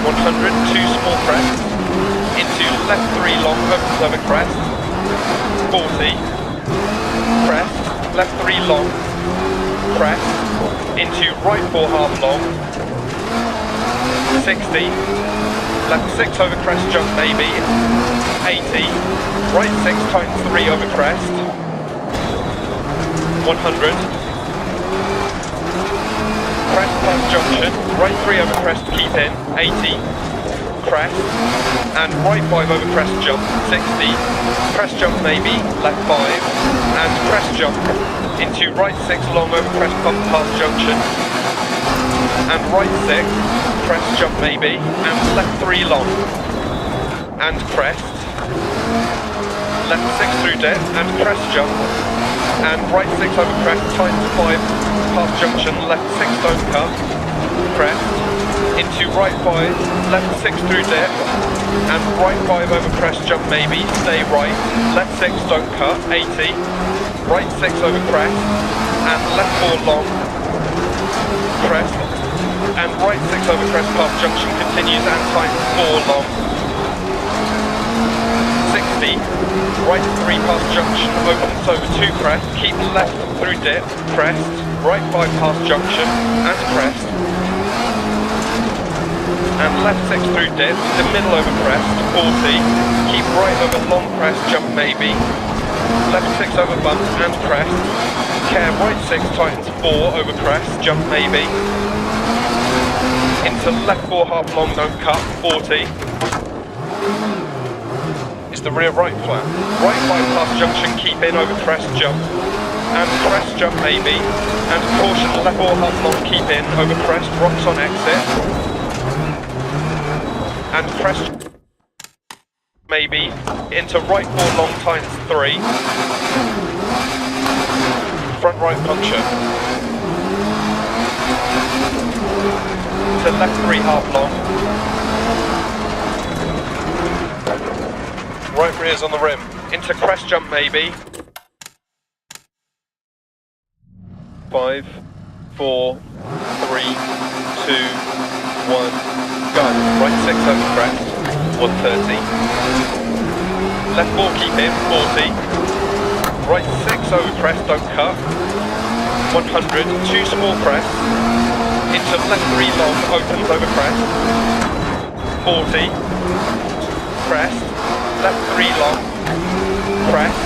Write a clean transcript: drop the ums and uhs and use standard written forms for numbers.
100, 2 small crest, into left 3 long, opens over crest, 40, crest, left 3 long, crest, into right 4 half long, 60, left 6 over crest jump maybe, 80, right 6 times 3 over crest, 100, crest past junction, right 3 over crest keep in, 80, crest, and right 5 over crest jump, 60, crest jump maybe, left 5, and crest jump into right 6 long over crest bump past junction, and right 6, crest jump maybe, and left 3 long, and crest, left 6 through dip, and crest jump, and right 6 over crest times 5 past junction, left 6 don't cut, crest, into right 5, left 6 through dip, and right 5 over crest jump maybe, stay right, left 6 don't cut, 80, right 6 over crest, and left 4 long, crest, and right 6 over crest past junction continues and times 4 long, 60, right 3 past junction, opens over 2 crest, keep left through dip, crest, right 5 past junction, and crest, and left 6 through dip, to middle over crest, 40, keep right over long crest, jump maybe, left 6 over bump and crest, care right 6 tightens 4 over crest, jump maybe, into left 4 half long, don't cut, 40, is the rear right flat, right 5 past junction, keep in over crest, jump, and crest jump maybe, and caution left 4 half long, keep in over crest, rocks on exit, and crest maybe, into right 4 long times 3, front right puncture, to left 3 half long, right rear's on the rim, into crest jump maybe, 5, 4, 3, 2, 1, go, right 6 over crest, 130, left 4 keep in, 40, right 6 over crest, don't cut, 100, 2 small crest, into left 3 long, opens over crest, 40, crest, left 3 long, crest,